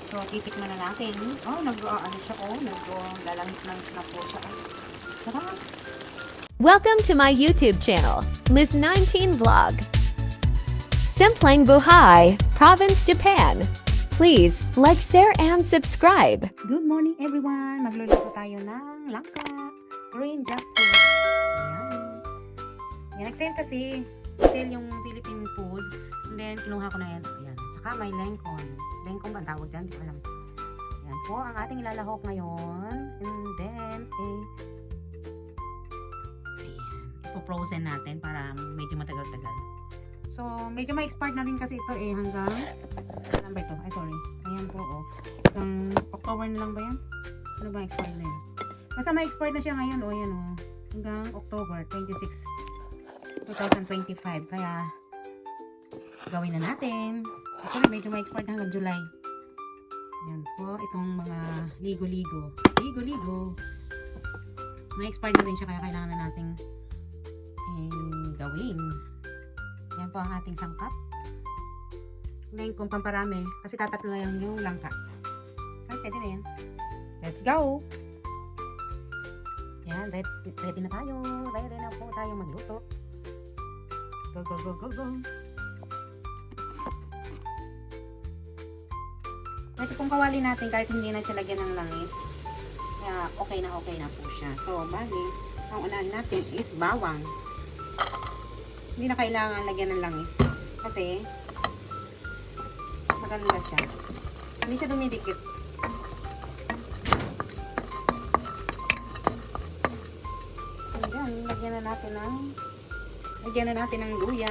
So, titikman na natin. Oh, ano siya, naglalangis-langis na po siya. Sarap. Welcome to my YouTube channel, Liz19 Vlog. Simpleng Buhay, Province, Japan. Please like, share, and subscribe. Good morning everyone! Magluluto tayo ng langka. Green jackfruit. Ayan. Yan, nag-sale kasi. Sale yung Philippine food. And then, kinuha ko na yan. Ayan. Saka may lengkon. Lengkon ba ang tawag dyan? Hindi ko alam. Ayan po ang ating ilalahok ngayon. And then, ayan. Ipo-frozen natin para medyo matagal-tagal. So, medyo ma-expire na rin kasi ito hanggang, ano ba ito? Ay, sorry. Ayan po, hanggang October na lang ba yan? Ano ba expire na yan? Basta ma-expire na siya ngayon, ayan hanggang October 26, 2025. Kaya, gawin na natin. Actually, medyo ma-expire na hanggang July. Ayan po, itong mga ligo-ligo. Ligo-ligo. Ma-expire na rin siya, kaya kailangan na nating gawin. Yan po ang ating sangkap. Lengkong pamparami. Kasi tatatlo na yung langka. Ay, pwede na yan. Let's go! Yan, ready na tayo. Ready na po tayo magluto. Go, go, go, go, go. Ito pong kawali natin kahit hindi na siya lagyan ng langis. Kaya okay na po siya. So, bali, ang unahin natin is bawang. Hindi na kailangan lagyan ng langis. Kasi, maganda siya. Hindi siya dumidikit. Ayan, lagyan na natin ng luya.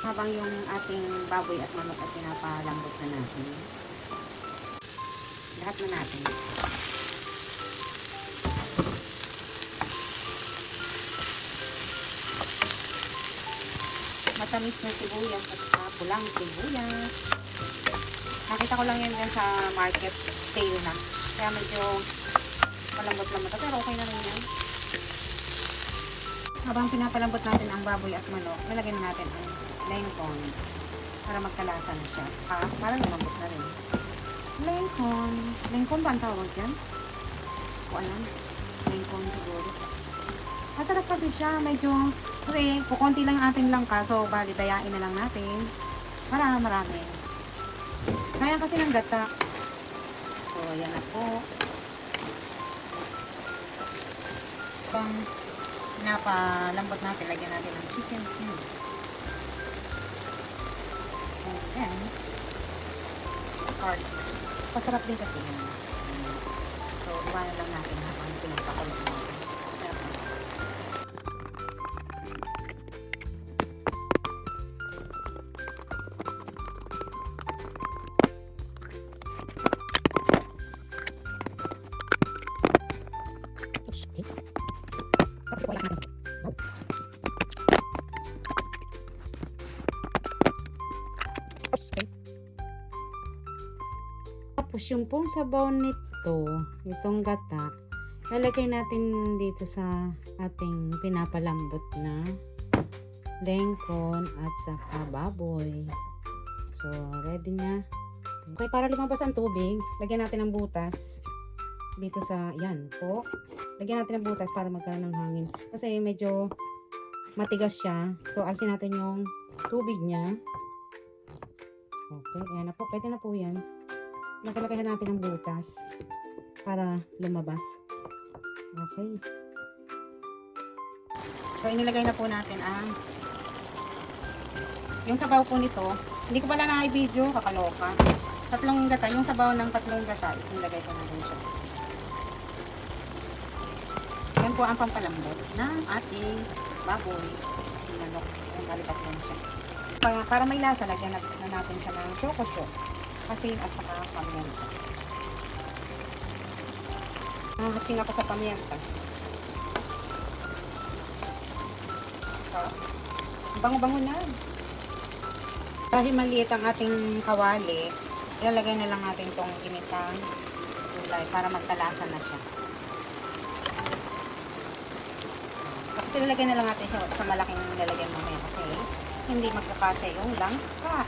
Habang yung ating baboy at manok ay pinapalambot na natin. Lahat na natin. Matamis na sibuyas at pulang sibuyas. Nakita ko lang yan sa market sale na. Kaya medyo malambot-lambot. Pero okay na rin yan. Habang pinapalambot natin ang baboy at manok, nalagyan natin ang lengkon para magkalasa na siya. Saka parang malambot na rin. Lengkon. Lengkon ba ang tawag yan? O alam. Lengkon siguro. Masarap kasi siya. Medyo, kasi kukunti lang yung ating langka. So, bali, dayain na lang natin. Para marami. Kaya kasi ng gata. So, ayan na po. Pang napalambot natin, lagyan natin ng chicken cubes. And then, garlic. Pasarap din kasi yun. So, iwanan lang natin habang pinagpakulo natin. Tapos yung pong sabaw nito, itong gata, lalagay natin dito sa ating pinapalambot na lengkon at saka baboy. So, ready na. Okay, para lumabas ang tubig, lagyan natin ng butas dito sa, yan po. Lagyan natin ng butas para magkaroon ng hangin. Kasi medyo matigas siya. So, alsin natin yung tubig niya. Okay, ayan na po. Pwede na po yan. Nakalagayan natin ng butas para lumabas. Okay. So, inilagay na po natin ang yung sabaw po nito. Hindi ko pala na-video, kakaloka. Tatlong gata. Yung sabaw ng tatlong gata is nilagay ko natin siya. Yan po ang pampalambot ng ating baboy. Manok. Ang kalipat lang siya. Para may lasa, lagyan na natin siya ng shokoshok. Asin at saka pamienta. Hatching ako sa pamienta. Bango-bango na. Dahil maliit ang ating kawali, ilalagay na lang natin itong ginisang gulay para magkalasa na siya. Tapos Tapos ilalagay na lang natin siya sa malaking lalagyan mamaya kasi hindi magkakasya yung langka.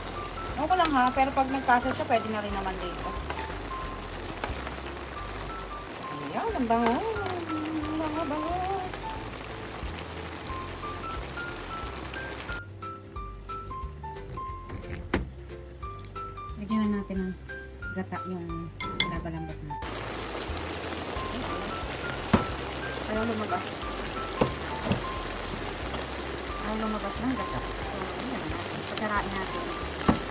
Okay lang ha, pero pag nagkasya siya, pwede na rin naman dito. Ayan, ang bango. Ang bango. Lagyan na natin ng gata yung pinabalambot natin. Ayaw lumabas. Ayaw lumabas ng gata. So, yun na natin. Patsarain natin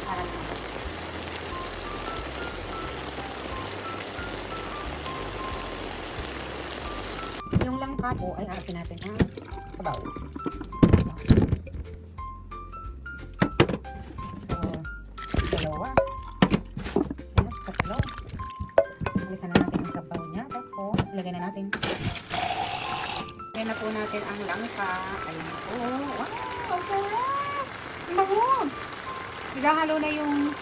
para lumabas. Yung langka po ay atin natin ang sabaw. So, dalawa. Ayan, tatlo. Alisan na natin ang sabaw niya. Tapos, ilagay na natin. Ayan na po natin ang langka. Ayan po. Wow! Ang sarap! Ang bango! Naghahalo na yung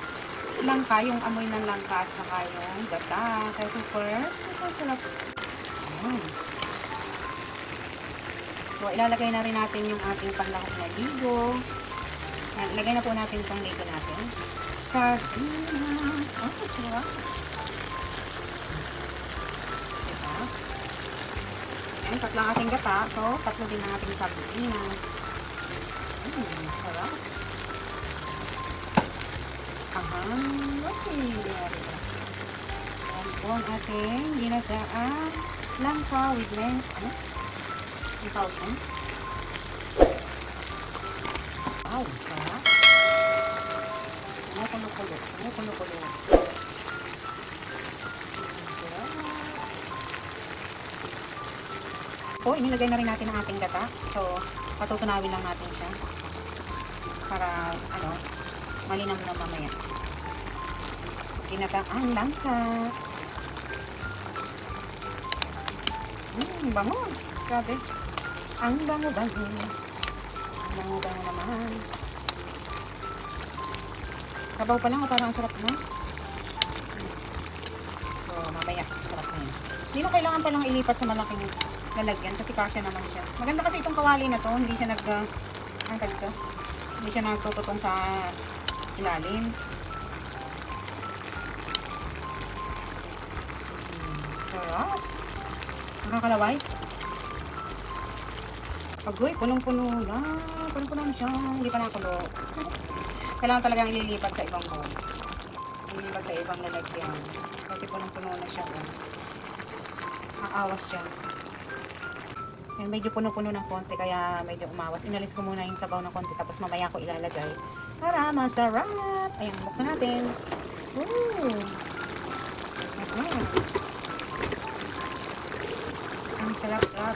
langka, yung amoy ng langka at saka yung gata. Kaya super sarap. Ayan. So, ilalagay na rin natin yung ating panlahok na ligo. Ayan, ilagay na po natin itong ligo natin. Sardinas. Oh, sarap. Diba? Ayan, tatlo ang ating gata. So, tatlo din ang ating sardinas. Sarap. Aha. Okay. Ayan po ang ating ginagaang langka with length. Ano? Ang tawag na. Wow, sarap. Ano kulo-kulo? Ano kulo-kulo? Po, inilagay na rin natin ang ating gata. So, patutunawin lang natin siya. Para, ano, malinam na mamaya. Ginata ang langka. Bango. Grabe. Ang bango-bango. Ang bango-bango naman. Sabaw pa lang o parang ang sarap na. So, mamaya, sarap na yun. Hindi na kailangan palang ilipat sa malaking lalagyan kasi kasya naman siya. Maganda kasi itong kawali na to, hindi siya ang tawag ito? Hindi siya nagtututong sa ilalim. Sarap. Nakakalaway. Agoy, punong-puno na. Punong-puno na siya. Hindi pa nakulo. Kailangan talagang ililipat sa ibang bowl. Ililipat sa ibang lalagyan. Kasi punong-puno na siya. Aawas siya. Yan, medyo puno-puno ng konti kaya medyo umawas. Inalis ko muna yung sabaw ng konti tapos mamaya ko ilalagay para masarap. Ayan, buksan natin. Woo! Ayan. Ang sarap-sarap.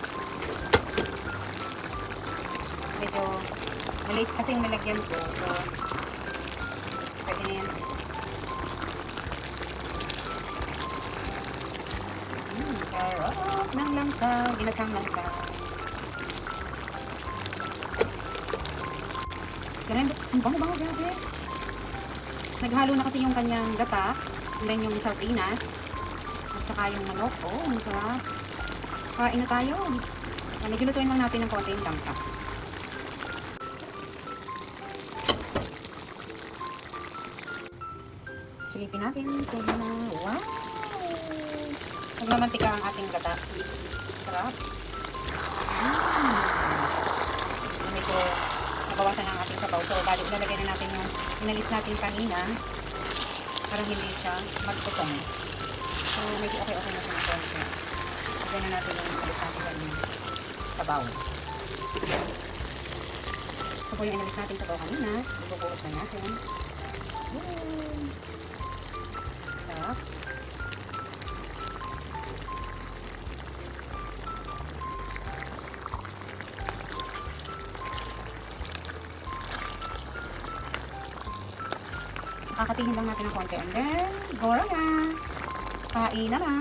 Medyo maliit kasi yung nalagyan ko. So, pwede na yan. Sarap ng langka. Ginatang langka. Grabe, ang bango-bango, grabe. Naghalo na kasi yung kanyang gata, and then yung sardinas, at saka yung manok. Oh, ang sarap. Kain na tayo. Medyo lutuin lang natin ng konti yung langka. Silipin natin kung na, wow! Nagmamantika ang ating gata. Sarap. Medyo nabawasan ang ating sabaw. So, balik nalagay na natin yung inalis natin kanina para hindi siya magtutong. So, medyo okay-okay na siya ng konti. Lagyan na natin yung inalis natin kanina sabaw. So, po yung inalis natin sabaw kanina. Ibubuhos na natin. Sarap. Kakatingin lang natin ng konti and then go na. Kain na na.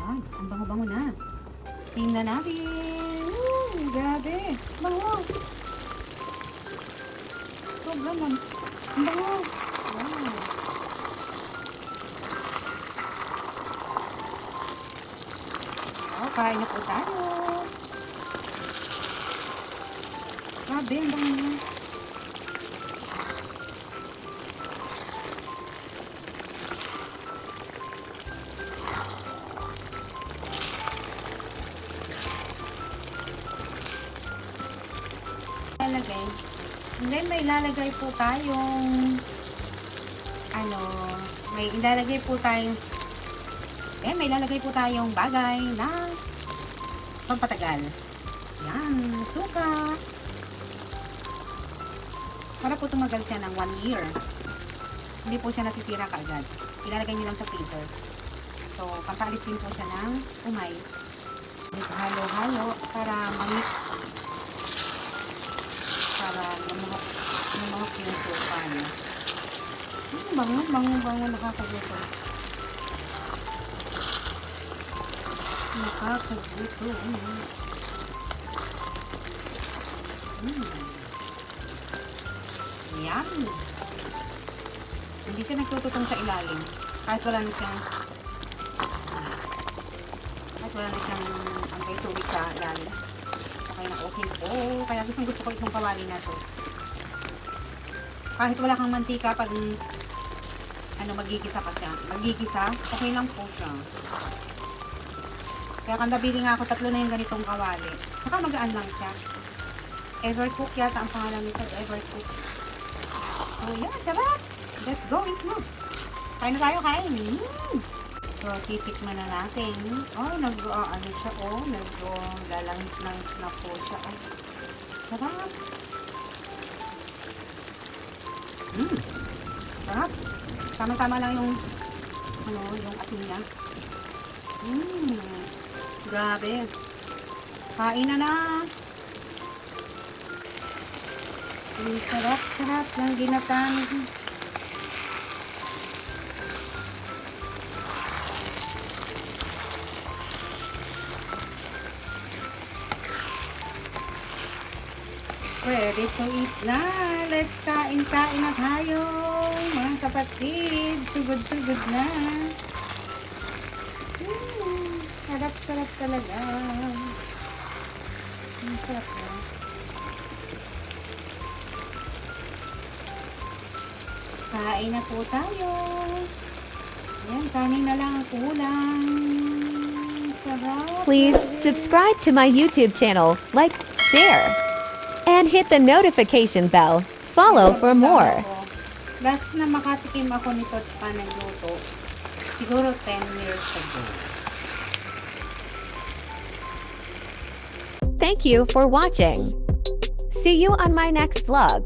Yan, ang bango-bango na. Tingnan natin. Grabe. Bango. Sobrang man. Ang bango. Wow. kain na po tayo. Grabe, ang bango niya. Ilalagay. And then may ilalagay po tayong may ilalagay po tayong bagay na pampatagal. Yan, suka. Para po tumagal siya ng 1 year. Hindi po siya nasisira kaagad. Ilalagay niyo lang sa freezer. So, pampaalis din po siya ng umay. Halo-halo para ma-mix. Para lumahok yung suka niya. Bango, nakakagusto. Yan. Hindi siya nagtututong sa ilalim. Kahit wala na siyang tubig sa ilalim. Okay po. Kaya gusto ko itong kawali na to. Kahit wala kang mantika, pag magigisa pa siya. Okay lang po siya. Kaya kung nabili nga ako, 3 na yung ganitong kawali. Saka magaan lang siya. Evercook yata ang pangalan nito. Evercook. So, yan. Sarap. Let's go. Eat mo. Kain na tayo. So, titikman na natin. Siya. Lalangis-langis na po siya. Sarap. Sarap. Tama-tama lang yung asin niya. Grabe. Kain na. Sarap ng ginatang. Ready to eat na. Let's kain na tayo. Mga kapatid. Sugod na. Sarap talaga. Sarap na. Kain na po tayo. Ayan, kanin na lang ang kulang. Sarap. Please subscribe to my YouTube channel, like, share, and hit the notification bell. Follow for more. Last na makatikim ako nito at pa nagluto, siguro 10 years ago. Thank you for watching. See you on my next vlog.